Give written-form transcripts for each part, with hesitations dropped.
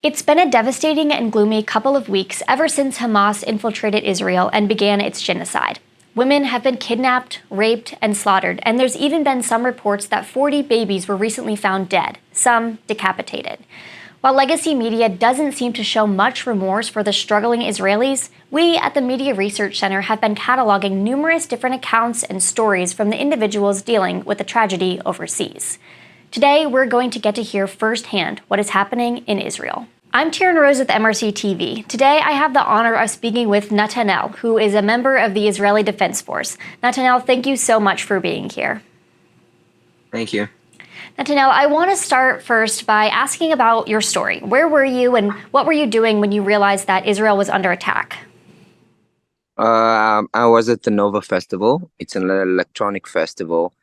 It's been a devastating and gloomy couple of weeks ever since Hamas infiltrated Israel and began its genocide. Women have been kidnapped, raped, and slaughtered, and there's even been some reports that 40 babies were recently found dead, some decapitated. While legacy media doesn't seem to show much remorse for the struggling Israelis, we at the Media Research Center have been cataloging numerous different accounts and stories from the individuals dealing with the tragedy overseas. Today, we're going to get to hear firsthand what is happening in Israel. I'm Taryn Rose with MRC-TV. Today, I have the honor of speaking with Natanel, who is a member of the Israeli Defense Force. Natanel, thank you so much for being here. Thank you. Natanel, I want to start first by asking about your story. Where were you and what were you doing when you realized that Israel was under attack? I was at the Nova Festival. It's an electronic festival.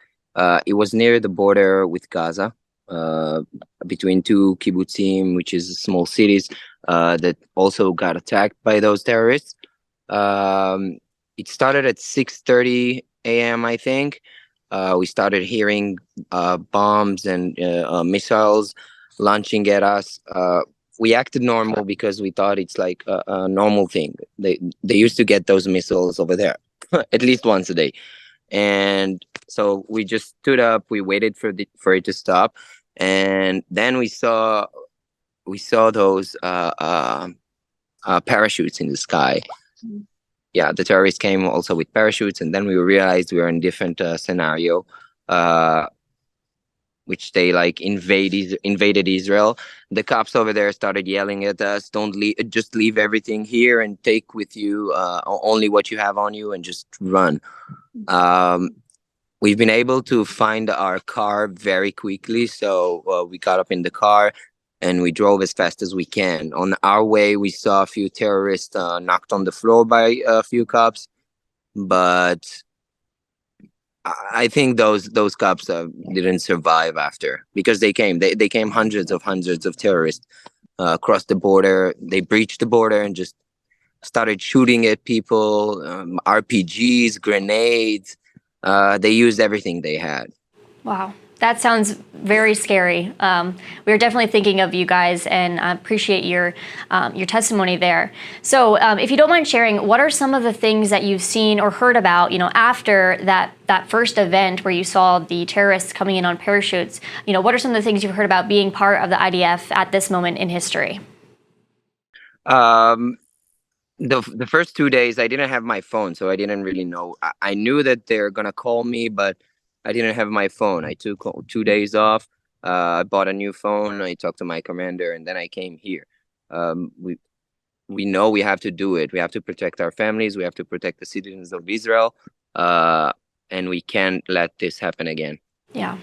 It was near the border with Gaza, between two kibbutzim, which is small cities, that also got attacked by those terrorists. It started at 6:30 a.m., I think. We started hearing bombs and missiles launching at us. We acted normal because we thought it's like a normal thing. They used to get those missiles over there at least once a day. And so we just stood up, we waited for it to stop, and then we saw those parachutes in the sky. Yeah, the terrorists came also with parachutes, and then we realized we were in a different scenario, which they like invaded Israel. The cops over there started yelling at us, "Don't leave! Just leave everything here and take with you only what you have on you, and just run." We've been able to find our car very quickly, so we got up in the car and we drove as fast as we can. On our way, we saw a few terrorists knocked on the floor by a few cops, but I think those cops didn't survive after, because they came hundreds of terrorists across the border. They breached the border and just started shooting at people, RPGs, grenades. They used everything they had. Wow, that sounds very scary. We're definitely thinking of you guys, and I appreciate your testimony there. So, if you don't mind sharing, what are some of the things that you've seen or heard about, after that first event where you saw the terrorists coming in on parachutes? What are some of the things you've heard about being part of the IDF at this moment in history? The first 2 days, I didn't have my phone, so I didn't really know. I knew that they're gonna call me, but I didn't have my phone. I took 2 days off. I bought a new phone. I talked to my commander, and then I came here. We know we have to do it. We have to protect our families. We have to protect the citizens of Israel, and we can't let this happen again. Yeah.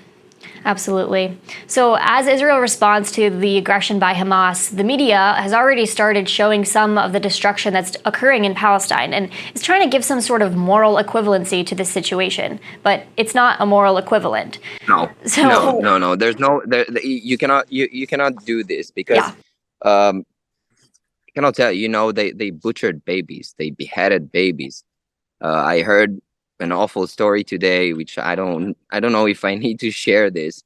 Absolutely. So as Israel responds to the aggression by Hamas, the media has already started showing some of the destruction that's occurring in Palestine, and it's trying to give some sort of moral equivalency to this situation, but it's not a moral equivalent. No. There's no. You cannot do this because, I cannot tell you. They butchered babies. They beheaded babies. I heard an awful story today, which I don't know if I need to share this.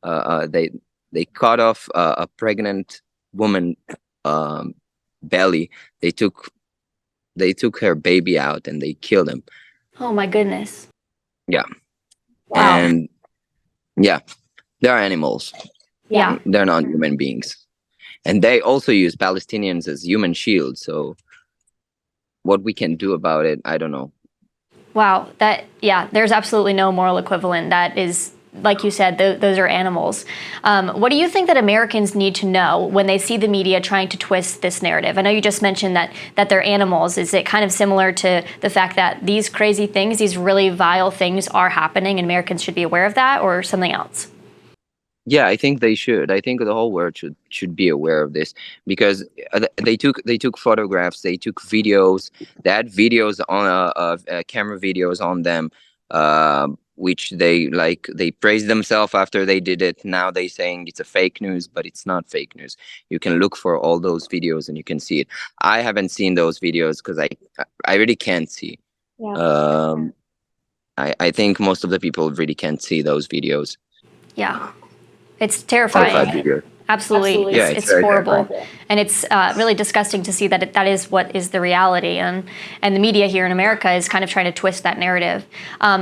They cut off a pregnant woman belly. They took her baby out and they killed him. Oh my goodness. Yeah. Wow. And yeah, they're animals. Yeah. They're not human beings. And they also use Palestinians as human shields. So what we can do about it, I don't know. Wow, there's absolutely no moral equivalent. That is, like you said, those are animals. What do you think that Americans need to know when they see the media trying to twist this narrative? I know you just mentioned that they're animals. Is it kind of similar to the fact that these crazy things, these really vile things are happening and Americans should be aware of that, or something else? Yeah, I think they should. I think the whole world should be aware of this, because they took photographs, they took videos, they had videos on camera videos on them, which they praised themselves after they did it. Now they saying it's a fake news, but it's not fake news. You can look for all those videos and you can see it. I haven't seen those videos because I really can't see. Yeah. I think most of the people really can't see those videos. Yeah. It's terrifying. Absolutely. Yeah, It's very horrible. terrifying. And it's really disgusting to see that that is what is the reality. And the media here in America is kind of trying to twist that narrative.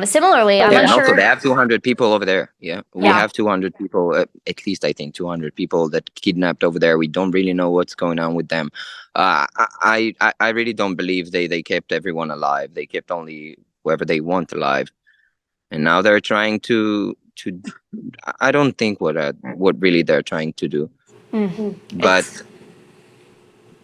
Similarly, I'm Yeah, and also unsure. they have 200 people over there. Yeah, we Yeah. have 200 people, at least I think 200 people that kidnapped over there. We don't really know what's going on with them. I really don't believe they kept everyone alive. They kept only whoever they want alive, and now they're trying to. I don't think what really they're trying to do. But It's,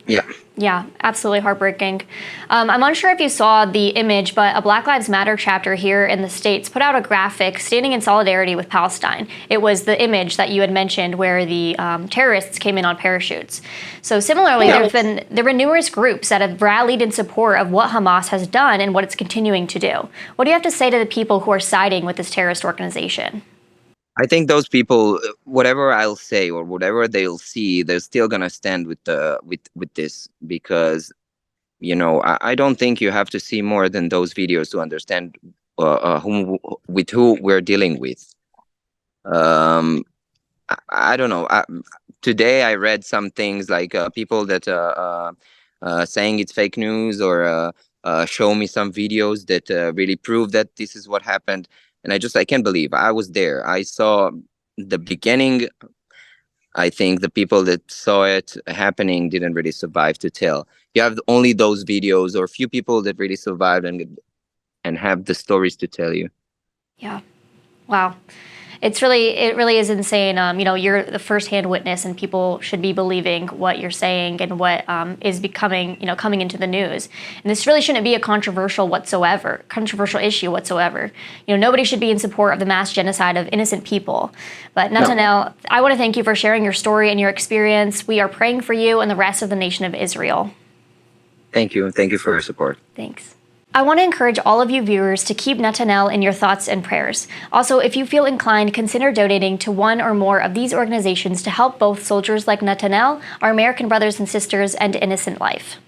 yeah. yeah, absolutely heartbreaking. I'm unsure if you saw the image, but a Black Lives Matter chapter here in the States put out a graphic standing in solidarity with Palestine. It was the image that you had mentioned where the terrorists came in on parachutes. So similarly, there have been numerous groups that have rallied in support of what Hamas has done and what it's continuing to do. What do you have to say to the people who are siding with this terrorist organization? I think those people, whatever I'll say or whatever they'll see, they're still gonna stand with this, because I don't think you have to see more than those videos to understand who we're dealing with. I don't know. Today I read some things like people that saying it's fake news, or show me some videos that really prove that this is what happened. And I can't believe I was there. I saw the beginning. I think the people that saw it happening didn't really survive to tell. You have only those videos, or few people that really survived and have the stories to tell you. Yeah. Wow. It really is insane. You're the firsthand witness, and people should be believing what you're saying and what is becoming, coming into the news. And this really shouldn't be a controversial issue whatsoever. Nobody should be in support of the mass genocide of innocent people. But Netanel, I want to thank you for sharing your story and your experience. We are praying for you and the rest of the nation of Israel. Thank you. Thank you for your support. Thanks. I want to encourage all of you viewers to keep Netanel in your thoughts and prayers. Also, if you feel inclined, consider donating to one or more of these organizations to help both soldiers like Netanel, our American brothers and sisters, and innocent life.